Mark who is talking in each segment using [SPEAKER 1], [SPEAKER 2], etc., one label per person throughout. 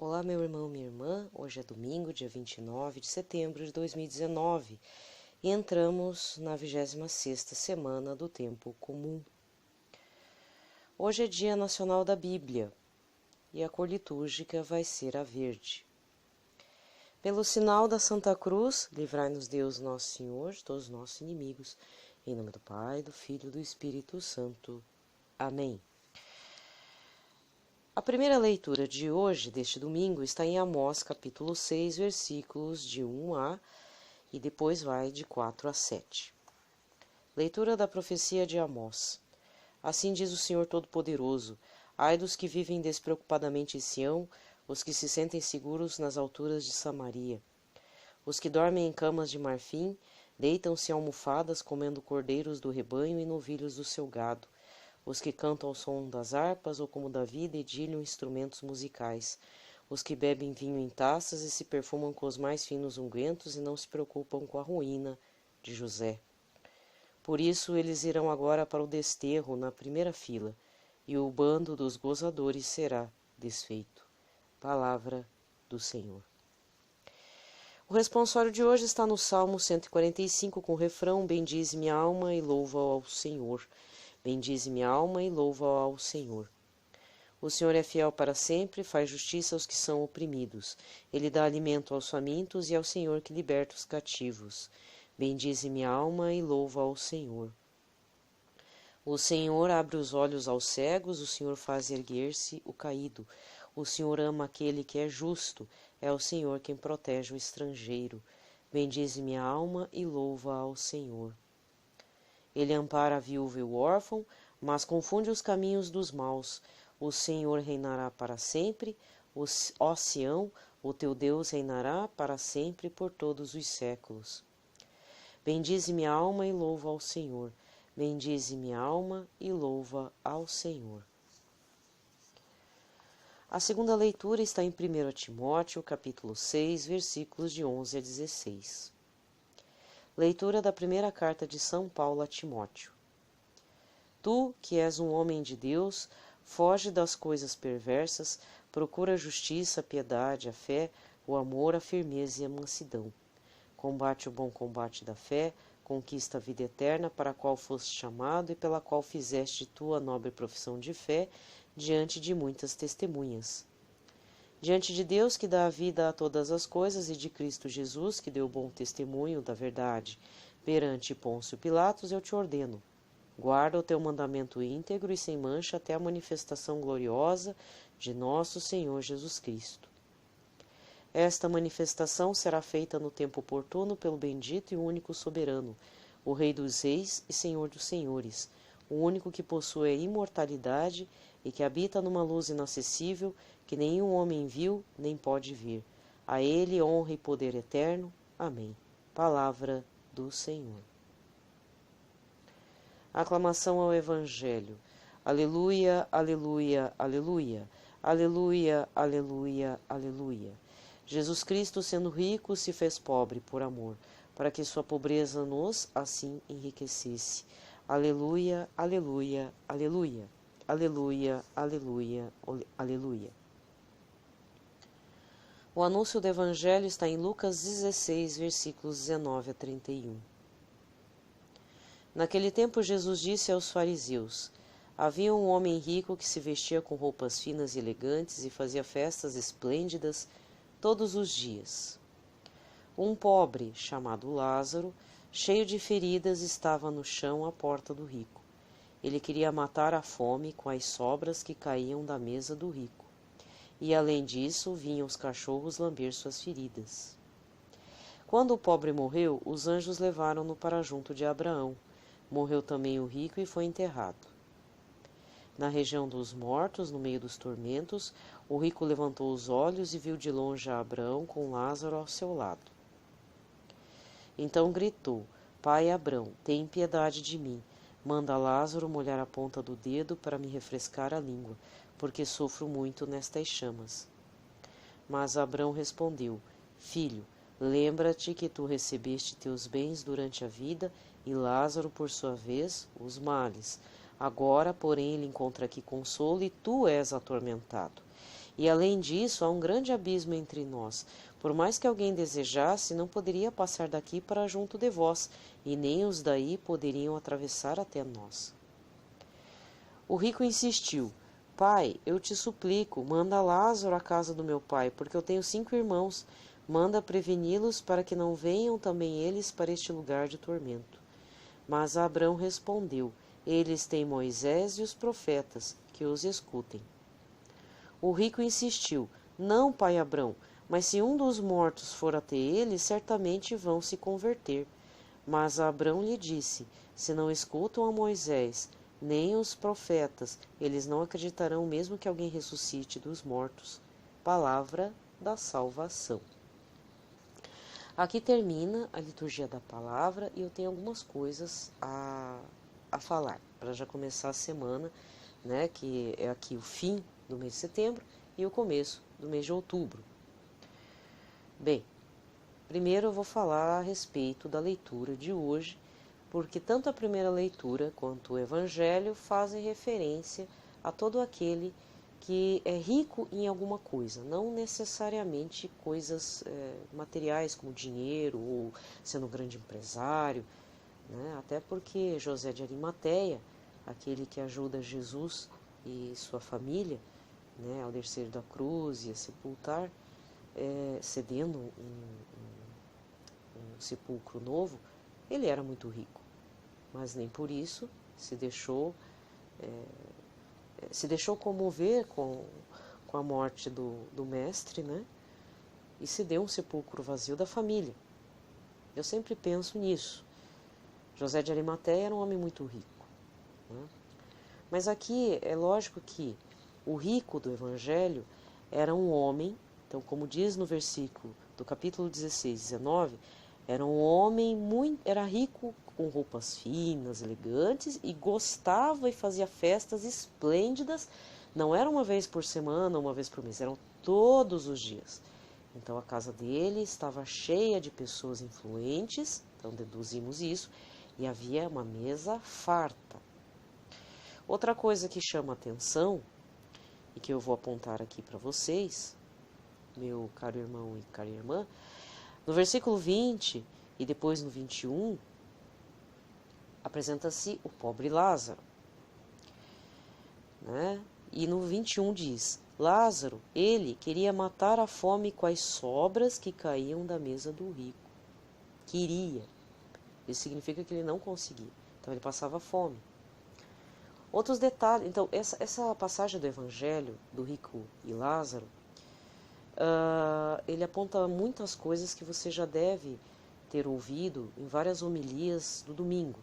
[SPEAKER 1] Olá, meu irmão, minha irmã. Hoje é domingo, dia 29 de setembro de 2019 e entramos na 26ª semana do Tempo Comum. Hoje é Dia Nacional da Bíblia e a cor litúrgica vai ser a verde. Pelo sinal da Santa Cruz, livrai-nos Deus Nosso Senhor de todos os nossos inimigos. Em nome do Pai, do Filho e do Espírito Santo. Amém. A primeira leitura de hoje, deste domingo, está em Amós, capítulo 6, versículos de 1a e depois vai de 4 a 7. Leitura da profecia de Amós. Assim diz o Senhor Todo-Poderoso: ai dos que vivem despreocupadamente em Sião, os que se sentem seguros nas alturas de Samaria. Os que dormem em camas de marfim, deitam-se em almofadas, comendo cordeiros do rebanho e novilhos do seu gado. Os que cantam ao som das harpas ou como Davi dedilham instrumentos musicais. Os que bebem vinho em taças e se perfumam com os mais finos ungüentos e não se preocupam com a ruína de José. Por isso eles irão agora para o desterro na primeira fila, e o bando dos gozadores será desfeito. Palavra do Senhor. O responsório de hoje está no Salmo 145 com o refrão: bendize minha alma e louva ao Senhor. Bendize minha alma e louva ao Senhor. O Senhor é fiel para sempre, faz justiça aos que são oprimidos. Ele dá alimento aos famintos e é o Senhor que liberta os cativos. Bendize minha alma e louva ao Senhor. O Senhor abre os olhos aos cegos, o Senhor faz erguer-se o caído. O Senhor ama aquele que é justo, é o Senhor quem protege o estrangeiro. Bendize minha alma e louva ao Senhor. Ele ampara a viúva e o órfão, mas confunde os caminhos dos maus. O Senhor reinará para sempre, ó Sião, o teu Deus reinará para sempre por todos os séculos. Bendize minha alma e louva ao Senhor. Bendize minha alma e louva ao Senhor. A segunda leitura está em 1 Timóteo, capítulo 6, versículos de 11 a 16. Leitura da primeira carta de São Paulo a Timóteo. Tu, que és um homem de Deus, foge das coisas perversas, procura a justiça, a piedade, a fé, o amor, a firmeza e a mansidão. Combate o bom combate da fé, conquista a vida eterna para a qual foste chamado e pela qual fizeste tua nobre profissão de fé diante de muitas testemunhas. Diante de Deus que dá a vida a todas as coisas e de Cristo Jesus que deu bom testemunho da verdade perante Pôncio Pilatos, eu te ordeno: guarda o teu mandamento íntegro e sem mancha até a manifestação gloriosa de nosso Senhor Jesus Cristo. Esta manifestação será feita no tempo oportuno pelo bendito e único soberano, o Rei dos reis e Senhor dos senhores, o único que possui a imortalidade e que habita numa luz inacessível que nenhum homem viu nem pode vir. A ele honra e poder eterno. Amém. Palavra do Senhor. Aclamação ao Evangelho. Aleluia, aleluia, aleluia. Aleluia, aleluia, aleluia. Jesus Cristo, sendo rico, se fez pobre por amor, para que sua pobreza nos assim enriquecesse. Aleluia, aleluia, aleluia. Aleluia, aleluia, aleluia. O anúncio do Evangelho está em Lucas 16, versículos 19 a 31. Naquele tempo Jesus disse aos fariseus: havia um homem rico que se vestia com roupas finas e elegantes e fazia festas esplêndidas todos os dias. Um pobre, chamado Lázaro, cheio de feridas, estava no chão à porta do rico. Ele queria matar a fome com as sobras que caíam da mesa do rico. E, além disso, vinham os cachorros lamber suas feridas. Quando o pobre morreu, os anjos levaram-no para junto de Abraão. Morreu também o rico e foi enterrado. Na região dos mortos, no meio dos tormentos, o rico levantou os olhos e viu de longe a Abraão com Lázaro ao seu lado. Então gritou: Pai Abraão, tem piedade de mim. Manda Lázaro molhar a ponta do dedo para me refrescar a língua, porque sofro muito nestas chamas. Mas Abraão respondeu: Filho, lembra-te que tu recebeste teus bens durante a vida e Lázaro, por sua vez, os males. Agora, porém, ele encontra aqui consolo e tu és atormentado. E além disso, há um grande abismo entre nós. Por mais que alguém desejasse, não poderia passar daqui para junto de vós, e nem os daí poderiam atravessar até nós. O rico insistiu: Pai, eu te suplico, manda Lázaro à casa do meu pai, porque eu tenho 5 irmãos. Manda preveni-los para que não venham também eles para este lugar de tormento. Mas Abrão respondeu: Eles têm Moisés e os profetas, que os escutem. O rico insistiu: Não, pai Abrão, mas se um dos mortos for até eles, certamente vão se converter. Mas Abrão lhe disse: Se não escutam a Moisés, nem os profetas, eles não acreditarão mesmo que alguém ressuscite dos mortos. Palavra da salvação. Aqui termina a liturgia da palavra e eu tenho algumas coisas a falar, para já começar a semana, né, que é aqui o fim do mês de setembro e o começo do mês de outubro. Bem, primeiro eu vou falar a respeito da leitura de hoje, porque tanto a primeira leitura quanto o Evangelho fazem referência a todo aquele que é rico em alguma coisa, não necessariamente coisas materiais como dinheiro ou sendo um grande empresário, né? Até porque José de Arimateia, aquele que ajuda Jesus e sua família, né, ao descer da cruz e a sepultar, cedendo um sepulcro novo, ele era muito rico, mas nem por isso se deixou comover com a morte do mestre, né? E se deu um sepulcro vazio da família. Eu sempre penso nisso. José de Arimateia era um homem muito rico, né? Mas aqui é lógico que o rico do Evangelho era um homem, então como diz no versículo do capítulo 16, 19, era um homem era rico com roupas finas, elegantes e gostava e fazia festas esplêndidas. Não era uma vez por semana, uma vez por mês, eram todos os dias. Então a casa dele estava cheia de pessoas influentes, então deduzimos isso, e havia uma mesa farta. Outra coisa que chama atenção, e que eu vou apontar aqui para vocês, meu caro irmão e cara irmã, no versículo 20 e depois no 21, apresenta-se o pobre Lázaro, né? E no 21 diz: Lázaro, ele queria matar a fome com as sobras que caíam da mesa do rico. Queria. Isso significa que ele não conseguia. Então ele passava fome. Outros detalhes. Então, essa passagem do Evangelho do rico e Lázaro, ele aponta muitas coisas que você já deve ter ouvido em várias homilias do domingo.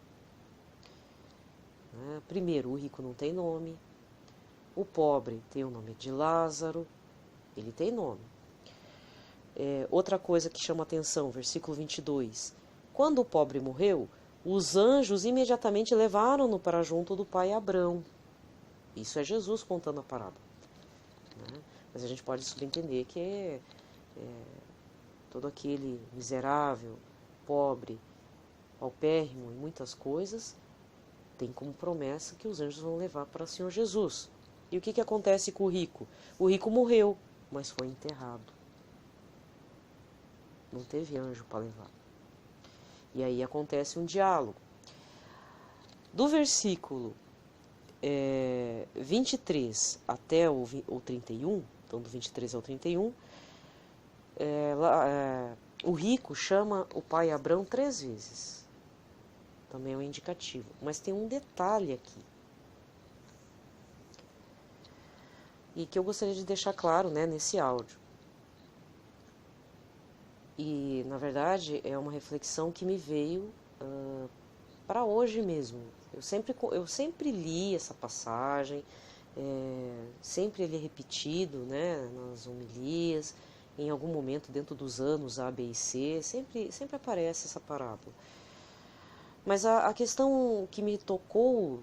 [SPEAKER 1] Primeiro, o rico não tem nome. O pobre tem o nome de Lázaro. Ele tem nome. Outra coisa que chama atenção, versículo 22. Quando o pobre morreu, os anjos imediatamente levaram-no para junto do pai Abrão. Isso é Jesus contando a parábola, né? Mas a gente pode subentender que todo aquele miserável, pobre, paupérrimo em muitas coisas, tem como promessa que os anjos vão levar para o Senhor Jesus. E o que acontece com o rico? O rico morreu, mas foi enterrado. Não teve anjo para levar. E aí acontece um diálogo. Do versículo 23 até o 31, então do 23 ao 31, o rico chama o pai Abrão 3 vezes. Também é um indicativo. Mas tem um detalhe aqui. E que eu gostaria de deixar claro, né, nesse áudio. E, na verdade, é uma reflexão que me veio para hoje mesmo. Eu sempre li essa passagem, sempre ele é repetido, né, nas homilias, em algum momento dentro dos anos A, B e C, sempre aparece essa parábola. Mas a questão que me tocou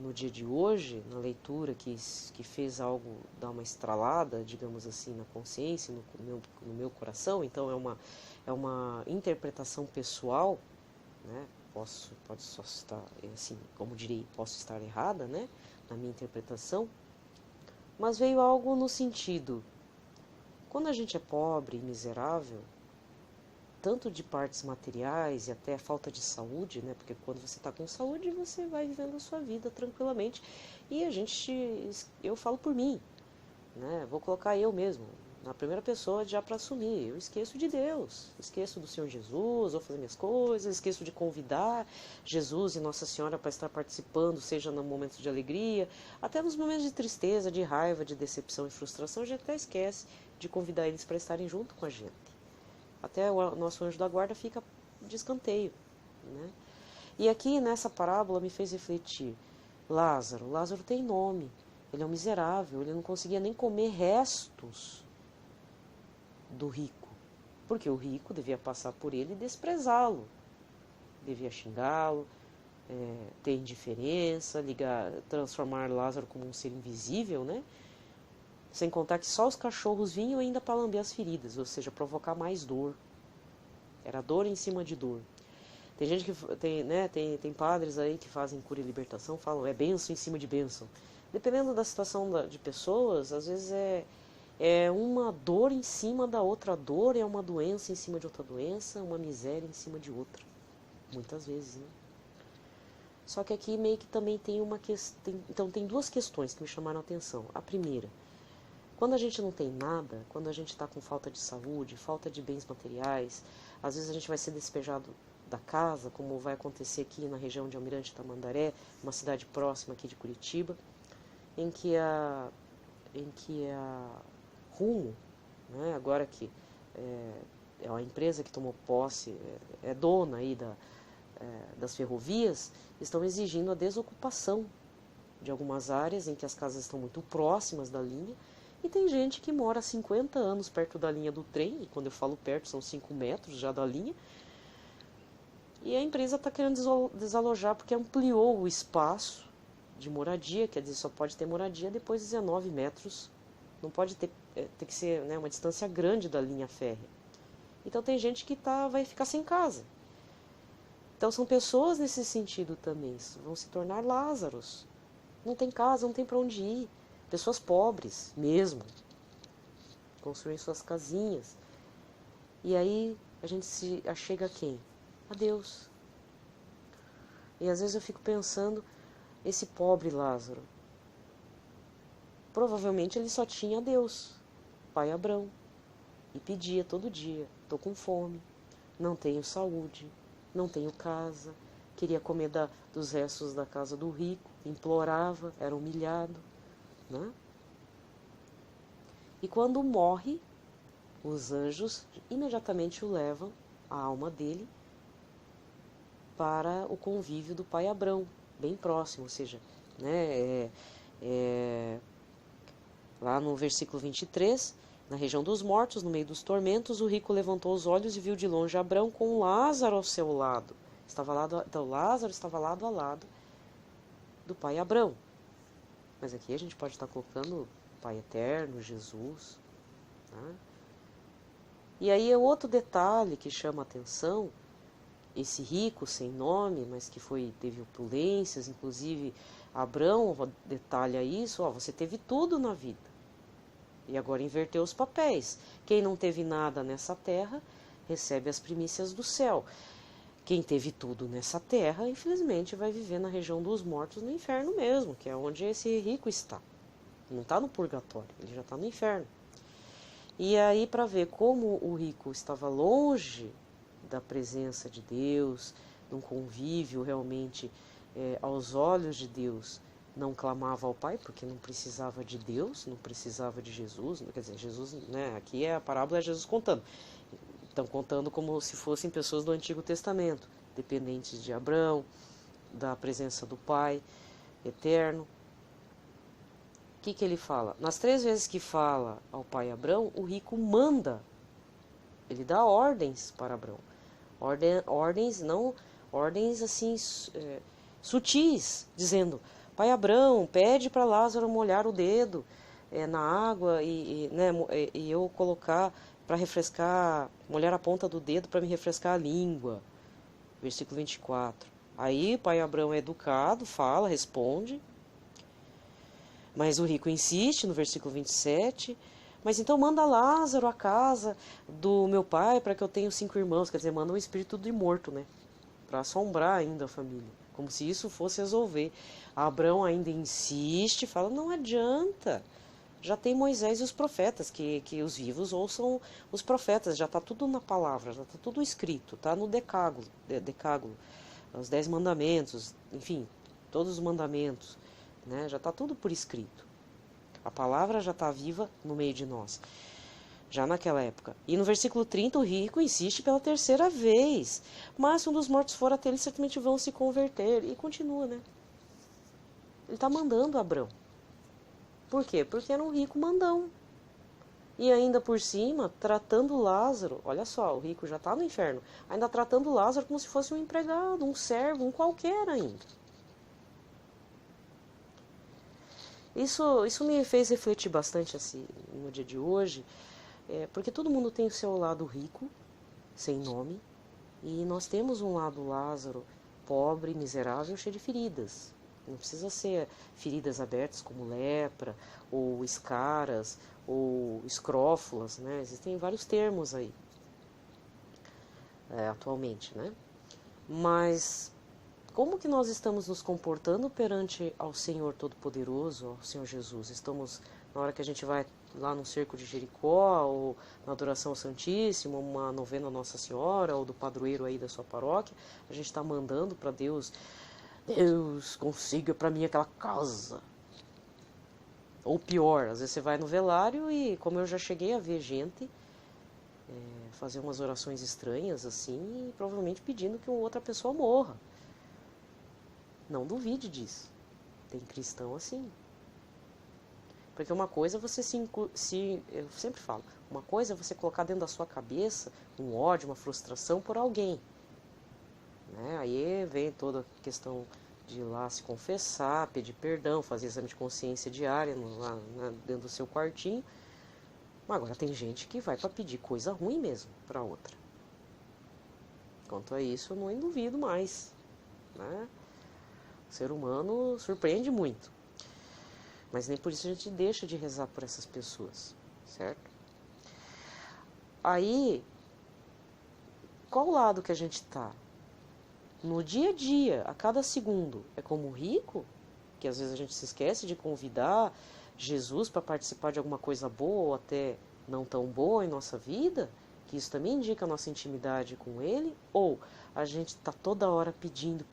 [SPEAKER 1] no dia de hoje, na leitura, que fez algo dar uma estralada, digamos assim, na consciência, no meu coração, então é uma interpretação pessoal, né? Pode só estar, assim, como direi, posso estar errada, né, na minha interpretação, mas veio algo no sentido, quando a gente é pobre e miserável, tanto de partes materiais e até falta de saúde, né? Porque quando você está com saúde, você vai vivendo a sua vida tranquilamente. E eu falo por mim, né? Vou colocar eu mesmo na primeira pessoa já para assumir. Eu esqueço de Deus, esqueço do Senhor Jesus, vou fazer minhas coisas, esqueço de convidar Jesus e Nossa Senhora para estar participando, seja no momento de alegria, até nos momentos de tristeza, de raiva, de decepção e frustração, a gente até esquece de convidar eles para estarem junto com a gente. Até o nosso anjo da guarda fica de escanteio, né? E aqui nessa parábola me fez refletir, Lázaro tem nome, ele é um miserável, ele não conseguia nem comer restos do rico, porque o rico devia passar por ele e desprezá-lo, devia xingá-lo, ter indiferença, transformar Lázaro como um ser invisível, né? Sem contar que só os cachorros vinham ainda para lamber as feridas, ou seja, provocar mais dor. Era dor em cima de dor. Tem gente que tem padres aí que fazem cura e libertação, falam é bênção em cima de bênção. Dependendo da situação de pessoas, às vezes é uma dor em cima da outra dor, é uma doença em cima de outra doença, uma miséria em cima de outra. Muitas vezes, né? Só que aqui meio que também tem uma questão. Então tem duas questões que me chamaram a atenção. A primeira, quando a gente não tem nada, quando a gente está com falta de saúde, falta de bens materiais, às vezes a gente vai ser despejado da casa, como vai acontecer aqui na região de Almirante Tamandaré, uma cidade próxima aqui de Curitiba, em que a Rumo, né, agora que é uma empresa que tomou posse, é dona aí das ferrovias, estão exigindo a desocupação de algumas áreas em que as casas estão muito próximas da linha. E tem gente que mora há 50 anos perto da linha do trem, e quando eu falo perto são 5 metros já da linha, e a empresa está querendo desalojar porque ampliou o espaço de moradia, quer dizer, só pode ter moradia depois de 19 metros, não pode ter, tem que ser, né, uma distância grande da linha férrea. Então tem gente que vai ficar sem casa. Então são pessoas nesse sentido também, vão se tornar Lázaros. Não tem casa, não tem para onde ir. Pessoas pobres mesmo, construem suas casinhas. E aí a gente se achega a quem? A Deus. E às vezes eu fico pensando, esse pobre Lázaro, provavelmente ele só tinha Deus, pai Abrão, e pedia todo dia, estou com fome, não tenho saúde, não tenho casa, queria comer dos restos da casa do rico, implorava, era humilhado. Né? E quando morre, os anjos imediatamente o levam, a alma dele, para o convívio do pai Abrão, bem próximo, ou seja, né, lá no versículo 23, na região dos mortos, no meio dos tormentos, o rico levantou os olhos e viu de longe Abrão com Lázaro ao seu lado. Então Lázaro estava lado a lado do pai Abrão. Mas aqui a gente pode estar colocando Pai Eterno, Jesus. Tá? E aí é outro detalhe que chama a atenção, esse rico sem nome, mas que teve opulências, inclusive Abrão detalha isso, você teve tudo na vida. E agora inverteu os papéis. Quem não teve nada nessa terra, recebe as primícias do céu. Quem teve tudo nessa terra, infelizmente, vai viver na região dos mortos, no inferno mesmo, que é onde esse rico está. Não está no purgatório, ele já está no inferno. E aí, para ver como o rico estava longe da presença de Deus, num convívio realmente aos olhos de Deus, não clamava ao Pai, porque não precisava de Deus, não precisava de Jesus. Quer dizer, Jesus, né, aqui a parábola é Jesus contando. Estão contando como se fossem pessoas do Antigo Testamento, dependentes de Abrão, da presença do Pai Eterno. O que ele fala? Nas 3 vezes que fala ao pai Abrão, o rico manda, ele dá ordens para Abrão. Ordens assim, sutis, dizendo, pai Abrão, pede para Lázaro molhar o dedo na água e eu colocar para refrescar, molhar a ponta do dedo para me refrescar a língua. Versículo 24. Aí pai Abrão é educado, fala, responde. Mas o rico insiste no versículo 27, mas então manda Lázaro à casa do meu pai para que eu tenha 5 irmãos. Quer dizer, manda um espírito de morto, né? Para assombrar ainda a família, como se isso fosse resolver. Abraão ainda insiste, fala, não adianta. Já tem Moisés e os profetas, que os vivos ouçam os profetas, já está tudo na palavra, já está tudo escrito, está no decálogo, os 10 mandamentos, enfim, todos os mandamentos, né? Já está tudo por escrito. A palavra já está viva no meio de nós, já naquela época. E no versículo 30, o rico insiste pela 3ª vez, mas se um dos mortos for até ele, certamente vão se converter. E continua, né? Ele está mandando Abraão. Por quê? Porque era um rico mandão. E ainda por cima, tratando Lázaro, olha só, o rico já está no inferno, ainda tratando Lázaro como se fosse um empregado, um servo, um qualquer ainda. Isso me fez refletir bastante assim, no dia de hoje, porque todo mundo tem o seu lado rico, sem nome, e nós temos um lado Lázaro, pobre, miserável, cheio de feridas. Não precisa ser feridas abertas como lepra, ou escaras, ou escrófulas, né? Existem vários termos aí, atualmente, né? Mas como que nós estamos nos comportando perante ao Senhor Todo-Poderoso, ao Senhor Jesus? Estamos, na hora que a gente vai lá no cerco de Jericó, ou na adoração ao Santíssimo, uma novena Nossa Senhora, ou do padroeiro aí da sua paróquia, a gente está mandando para Deus, consiga para mim aquela casa. Ou pior, às vezes você vai no velário e, como eu já cheguei a ver gente fazer umas orações estranhas assim, e provavelmente pedindo que uma outra pessoa morra. Não duvide disso. Tem cristão assim. Porque uma coisa você eu sempre falo, uma coisa é você colocar dentro da sua cabeça um ódio, uma frustração por alguém. Né? Aí vem toda a questão de ir lá se confessar, pedir perdão, fazer exame de consciência diária lá dentro do seu quartinho. Mas agora tem gente que vai para pedir coisa ruim mesmo para outra. Quanto a isso, eu não duvido mais. Né? O ser humano surpreende muito. Mas nem por isso a gente deixa de rezar por essas pessoas, certo? Aí, qual lado que a gente está? No dia a dia, a cada segundo, é como o rico, que às vezes a gente se esquece de convidar Jesus para participar de alguma coisa boa ou até não tão boa em nossa vida, que isso também indica a nossa intimidade com Ele, ou a gente está toda hora pedindo,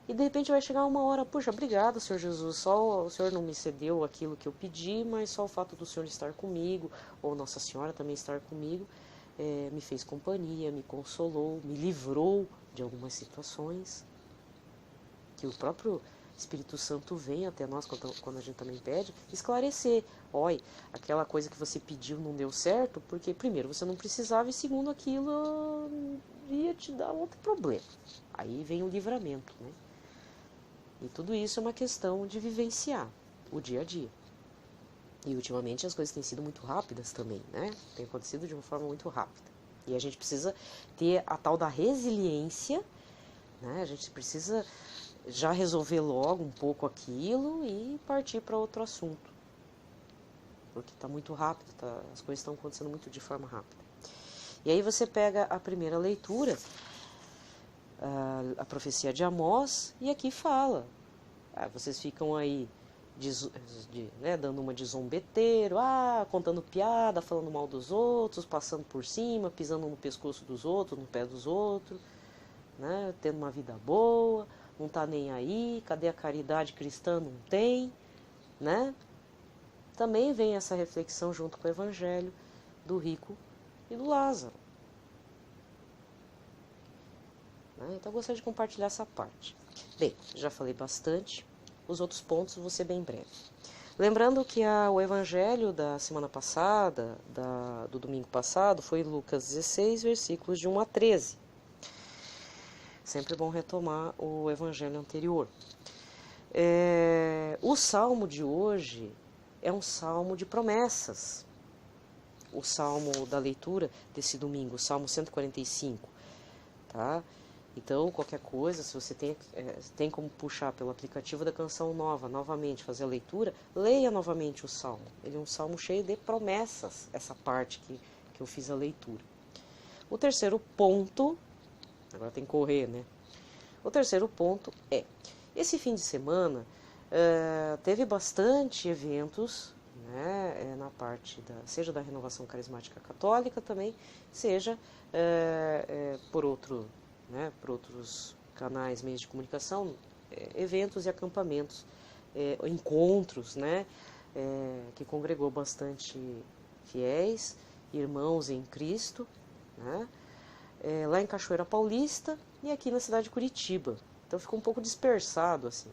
[SPEAKER 1] e de repente vai chegar uma hora, puxa, obrigado, Senhor Jesus, só o Senhor não me cedeu aquilo que eu pedi, mas só o fato do Senhor estar comigo, ou Nossa Senhora também estar comigo, me fez companhia, me consolou, me livrou de algumas situações, que o próprio Espírito Santo vem até nós, quando a gente também pede, esclarecer. Olha, aquela coisa que você pediu não deu certo, porque primeiro você não precisava e segundo aquilo ia te dar outro problema. Aí vem o livramento, né? E tudo isso é uma questão de vivenciar o dia a dia. E ultimamente as coisas têm sido muito rápidas também, né? Tem acontecido de uma forma muito rápida. E a gente precisa ter a tal da resiliência, né? A gente precisa já resolver logo um pouco aquilo e partir para outro assunto. Porque está muito rápido, as coisas estão acontecendo muito de forma rápida. E aí você pega a primeira leitura, a profecia de Amós, e aqui fala. Vocês ficam aí dando uma de zombeteiro, contando piada, falando mal dos outros, passando por cima, pisando no pescoço dos outros, no pé dos outros, né? Tendo uma vida boa, não está nem aí, cadê a caridade cristã? Não tem, né? Também vem essa reflexão junto com o evangelho do rico e do Lázaro. Né? Então eu gostaria de compartilhar essa parte. Bem, já falei bastante, os outros pontos vou ser bem breve. Lembrando que o evangelho da semana passada, do domingo passado, foi Lucas 16, versículos de 1 a 13. Sempre bom retomar o evangelho anterior. O salmo de hoje é um salmo de promessas. O salmo da leitura desse domingo, o salmo 145, tá? Então, qualquer coisa, se você tem como puxar pelo aplicativo da Canção Nova, novamente fazer a leitura, leia novamente o Salmo. Ele é um salmo cheio de promessas, essa parte que eu fiz a leitura. O terceiro ponto, agora tem que correr, né? O terceiro ponto é, esse fim de semana teve bastante eventos, né, na parte seja da Renovação Carismática Católica também, seja por outros canais, meios de comunicação, eventos e acampamentos, encontros, né, que congregou bastante fiéis, irmãos em Cristo, né, lá em Cachoeira Paulista e aqui na cidade de Curitiba. Então ficou um pouco dispersado assim.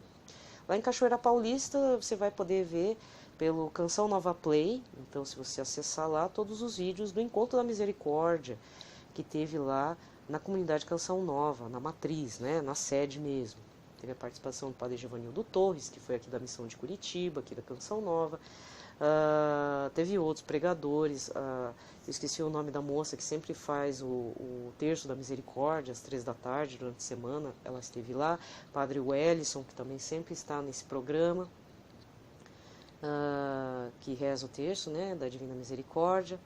[SPEAKER 1] Lá em Cachoeira Paulista você vai poder ver pelo Canção Nova Play, então se você acessar lá todos os vídeos do Encontro da Misericórdia que teve lá na comunidade Canção Nova, na matriz, né, na sede mesmo. Teve a participação do Padre Giovanildo Torres, que foi aqui da missão de Curitiba, aqui da Canção Nova. Teve outros pregadores, eu esqueci o nome da moça que sempre faz o terço da misericórdia às 3 da tarde durante a semana, ela esteve lá. Padre Wellison, que também sempre está nesse programa, que reza o terço, né, da Divina Misericórdia.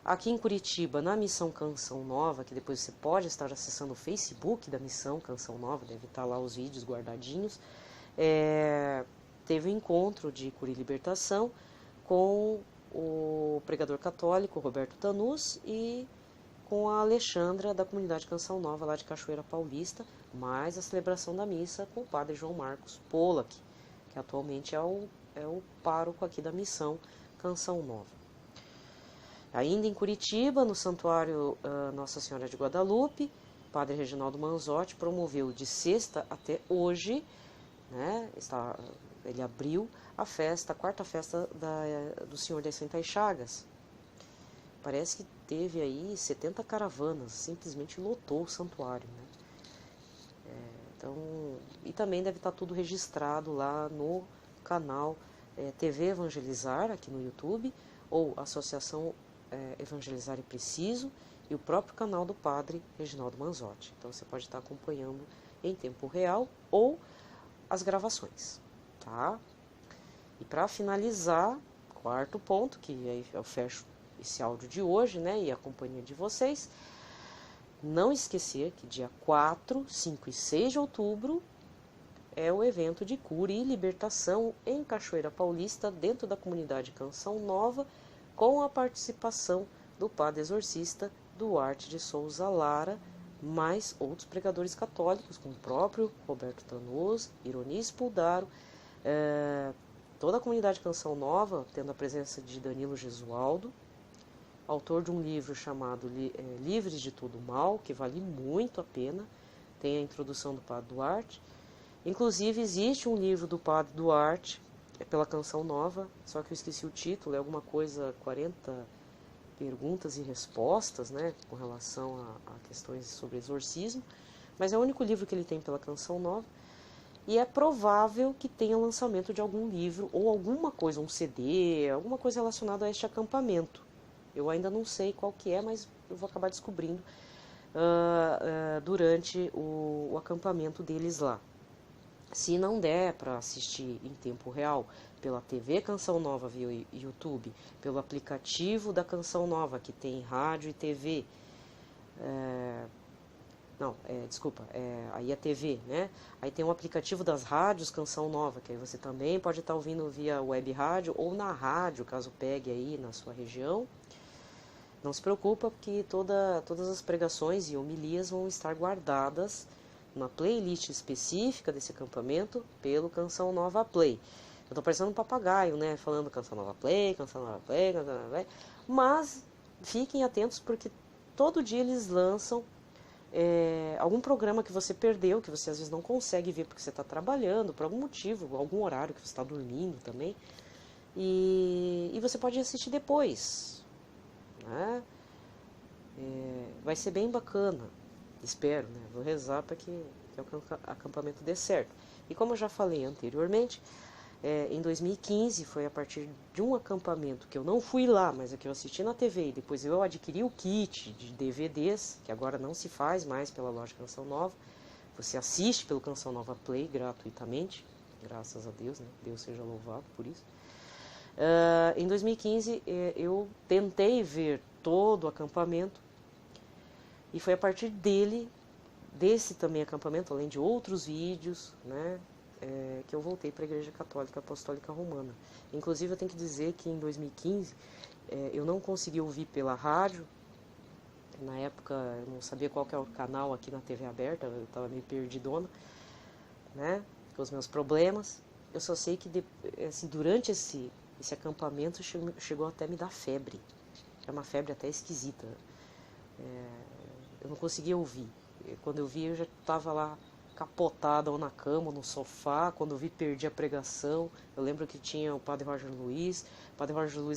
[SPEAKER 1] Aqui em Curitiba, na Missão Canção Nova, que depois você pode estar acessando o Facebook da Missão Canção Nova, deve estar lá os vídeos guardadinhos, teve um encontro de cura e libertação com o pregador católico Roberto Tanus e com a Alexandra da comunidade Canção Nova lá de Cachoeira Paulista, mais a celebração da missa com o padre João Marcos Pollack, que atualmente é o pároco aqui da Missão Canção Nova. Ainda em Curitiba, no Santuário Nossa Senhora de Guadalupe, o padre Reginaldo Manzotti promoveu de sexta até hoje, né, ele abriu a quarta festa do Senhor das Santas Chagas. Parece que teve aí 70 caravanas, simplesmente lotou o santuário, né? E também deve estar tudo registrado lá no canal TV Evangelizar, aqui no YouTube, ou Associação Evangelizar é Preciso, e o próprio canal do padre Reginaldo Manzotti. Então você pode estar acompanhando em tempo real ou as gravações, tá? E para finalizar, quarto ponto, que aí eu fecho esse áudio de hoje, né, e a companhia de vocês, não esquecer que dia 4, 5 e 6 de outubro é o evento de cura e libertação em Cachoeira Paulista, dentro da comunidade Canção Nova, com a participação do padre exorcista Duarte de Souza Lara, mais outros pregadores católicos, como o próprio Roberto Tanus, Ironis Puldaro, toda a comunidade Canção Nova, tendo a presença de Danilo Gesualdo, autor de um livro chamado Livres de Todo Mal, que vale muito a pena, tem a introdução do padre Duarte. Inclusive existe um livro do padre Duarte, pela Canção Nova, só que eu esqueci o título, é alguma coisa, 40 perguntas e respostas, né, com relação a questões sobre exorcismo, mas é o único livro que ele tem pela Canção Nova, e é provável que tenha lançamento de algum livro, ou alguma coisa, um CD, alguma coisa relacionada a este acampamento. Eu ainda não sei qual que é, mas eu vou acabar descobrindo durante o acampamento deles lá. Se não der para assistir em tempo real pela TV Canção Nova via YouTube, pelo aplicativo da Canção Nova, que tem rádio e TV, aí é TV, né? Aí tem um aplicativo das rádios Canção Nova, que aí você também pode estar ouvindo via web rádio ou na rádio, caso pegue aí na sua região. Não se preocupa, porque todas as pregações e homilias vão estar guardadas na playlist específica desse acampamento pelo Canção Nova Play. Eu tô parecendo um papagaio, né? Falando Canção Nova Play, Canção Nova Play, Canção Nova Play. Mas fiquem atentos, porque todo dia eles lançam algum programa que você perdeu, que você às vezes não consegue ver porque você está trabalhando, por algum motivo, algum horário que você está dormindo também. E você pode assistir depois, né? Vai ser bem bacana. Espero, né? Vou rezar para que o acampamento dê certo. E como eu já falei anteriormente, Em 2015, foi a partir de um acampamento que eu não fui lá, mas é que eu assisti na TV, e depois eu adquiri o kit de DVDs, que agora não se faz mais pela loja Canção Nova. Você assiste pelo Canção Nova Play gratuitamente, graças a Deus, né? Deus seja louvado por isso. Em 2015, eu tentei ver todo o acampamento, e foi a partir desse também acampamento, além de outros vídeos, né, que eu voltei para a Igreja Católica Apostólica Romana. Inclusive, eu tenho que dizer que em 2015 eu não consegui ouvir pela rádio. Na época eu não sabia qual que era o canal aqui na TV aberta, eu estava meio perdidona, né, com os meus problemas. Eu só sei que assim, durante esse acampamento chegou até me dar febre. Era uma febre até esquisita. Eu não conseguia ouvir. Quando eu vi, eu já estava lá capotada ou na cama, ou no sofá. Quando eu vi, perdi a pregação. Eu lembro que tinha o Padre Roger Luiz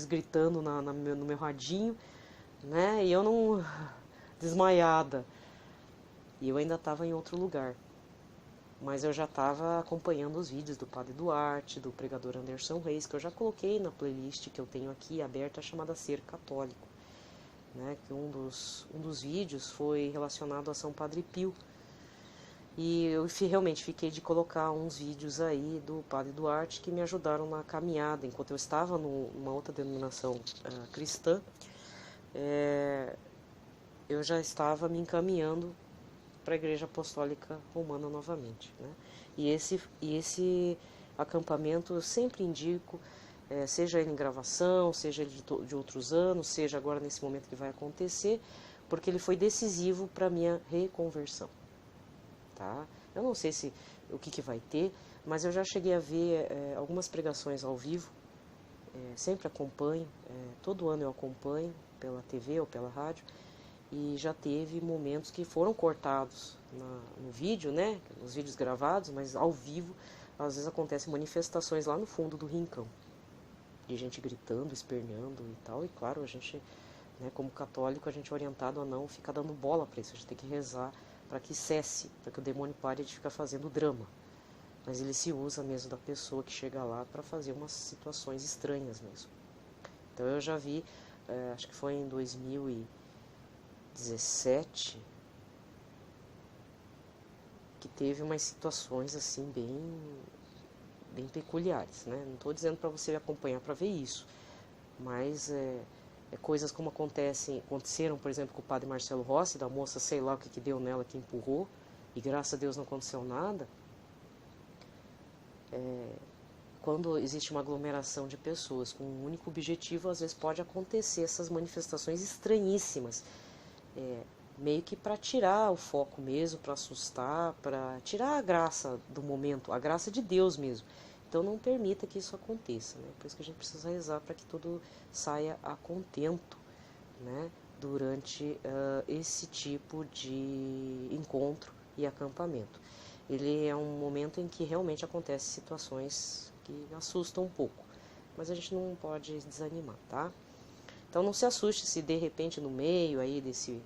[SPEAKER 1] gritando no meu radinho, né? E eu não... desmaiada. E eu ainda estava em outro lugar. Mas eu já estava acompanhando os vídeos do Padre Duarte, do pregador Anderson Reis, que eu já coloquei na playlist que eu tenho aqui aberta, chamada Ser Católico. Né, que um dos vídeos foi relacionado a São Padre Pio. E eu realmente fiquei de colocar uns vídeos aí do Padre Duarte que me ajudaram na caminhada. Enquanto eu estava numa outra denominação cristã, eu já estava me encaminhando para a Igreja Apostólica Romana novamente. Né? E esse acampamento eu sempre indico, seja ele em gravação, seja ele de outros anos, seja agora nesse momento que vai acontecer, porque ele foi decisivo para a minha reconversão. Tá? Eu não sei o que vai ter, mas eu já cheguei a ver algumas pregações ao vivo, sempre acompanho, todo ano eu acompanho pela TV ou pela rádio, e já teve momentos que foram cortados no vídeo, né, nos vídeos gravados, mas ao vivo, às vezes acontecem manifestações lá no fundo do rincão, de gente gritando, esperneando e tal, e claro, a gente, né, como católico, a gente é orientado a não ficar dando bola para isso, a gente tem que rezar para que cesse, para que o demônio pare de ficar fazendo drama, mas ele se usa mesmo da pessoa que chega lá para fazer umas situações estranhas mesmo. Então eu já vi, acho que foi em 2017, que teve umas situações assim bem peculiares, né? Não estou dizendo para você acompanhar para ver isso, mas coisas como aconteceram, por exemplo, com o padre Marcelo Rossi, da moça, sei lá o que deu nela, que empurrou, e graças a Deus não aconteceu nada. Quando existe uma aglomeração de pessoas com um único objetivo, às vezes pode acontecer essas manifestações estranhíssimas, meio que para tirar o foco mesmo, para assustar, para tirar a graça do momento, a graça de Deus mesmo. Então não permita que isso aconteça, né? Por isso que a gente precisa rezar para que tudo saia a contento, né? Durante esse tipo de encontro e acampamento. Ele é um momento em que realmente acontecem situações que assustam um pouco, mas a gente não pode desanimar, tá? Então não se assuste se de repente no meio aí desse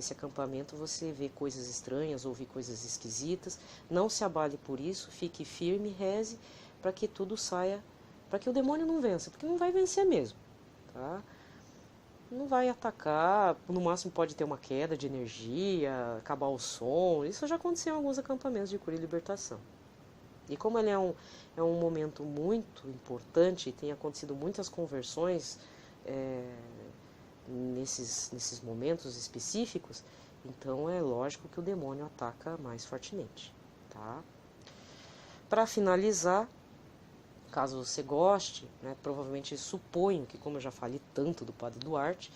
[SPEAKER 1] acampamento você vê coisas estranhas, ouve coisas esquisitas. Não se abale por isso, fique firme, reze para que tudo saia, para que o demônio não vença, porque não vai vencer mesmo, tá? Não vai atacar, no máximo pode ter uma queda de energia, acabar o som. Isso já aconteceu em alguns acampamentos de cura e libertação. E como ele é um momento muito importante e tem acontecido muitas conversões nesses momentos específicos, então é lógico que o demônio ataca mais fortemente, tá? Para finalizar, caso você goste, né, provavelmente suponho que, como eu já falei tanto do Padre Duarte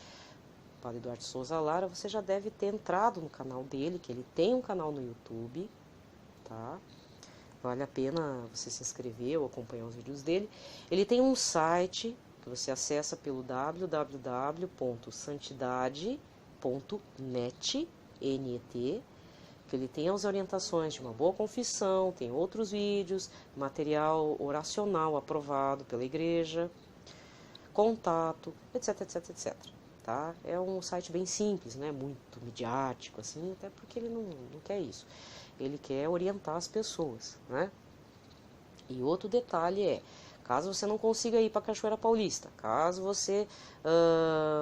[SPEAKER 1] Souza Lara, você já deve ter entrado no canal dele, que ele tem um canal no YouTube, tá? Vale a pena você se inscrever ou acompanhar os vídeos dele. Ele tem um site que você acessa pelo www.santidade.net, NET, que ele tem as orientações de uma boa confissão, tem outros vídeos, material oracional aprovado pela igreja, contato, etc, etc, etc. Tá? É um site bem simples, né? Muito midiático, assim, até porque ele não quer isso. Ele quer orientar as pessoas, né? E outro detalhe Caso você não consiga ir para Cachoeira Paulista, caso você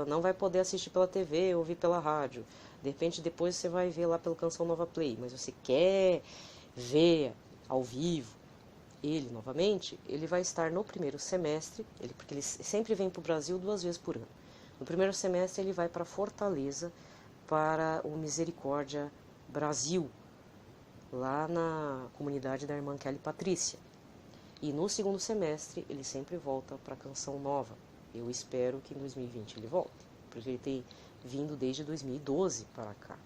[SPEAKER 1] não vai poder assistir pela TV ou ouvir pela rádio, de repente depois você vai ver lá pelo Canção Nova Play, mas você quer ver ao vivo ele novamente, ele vai estar no primeiro semestre, porque ele sempre vem para o Brasil 2 vezes por ano. No primeiro semestre ele vai para Fortaleza, para o Misericórdia Brasil, lá na comunidade da irmã Kelly Patrícia. E no segundo semestre ele sempre volta para a Canção Nova. Eu espero que em 2020 ele volte, porque ele tem vindo desde 2012 para cá.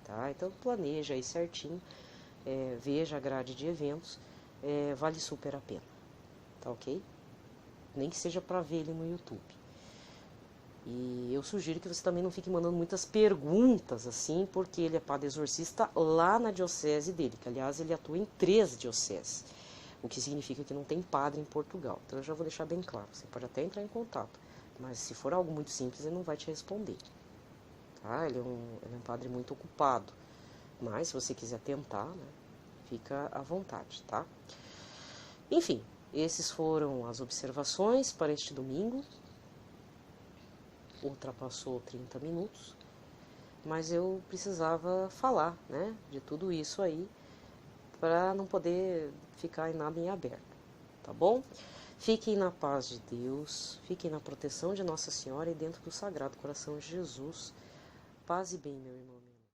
[SPEAKER 1] Tá? Então planeja aí certinho, veja a grade de eventos, vale super a pena. Tá ok? Nem que seja para ver ele no YouTube. E eu sugiro que você também não fique mandando muitas perguntas assim, porque ele é padre exorcista lá na diocese dele, que aliás ele atua em 3 dioceses, o que significa que não tem padre em Portugal. Então eu já vou deixar bem claro, você pode até entrar em contato, mas se for algo muito simples ele não vai te responder. Tá? Ele é um padre muito ocupado, mas se você quiser tentar, né, fica à vontade, tá? Enfim, esses foram as observações para este domingo. Ultrapassou 30 minutos, mas eu precisava falar, né, de tudo isso aí, para não poder ficar em nada em aberto, tá bom? Fiquem na paz de Deus, fiquem na proteção de Nossa Senhora e dentro do Sagrado Coração de Jesus. Paz e bem, meu irmão.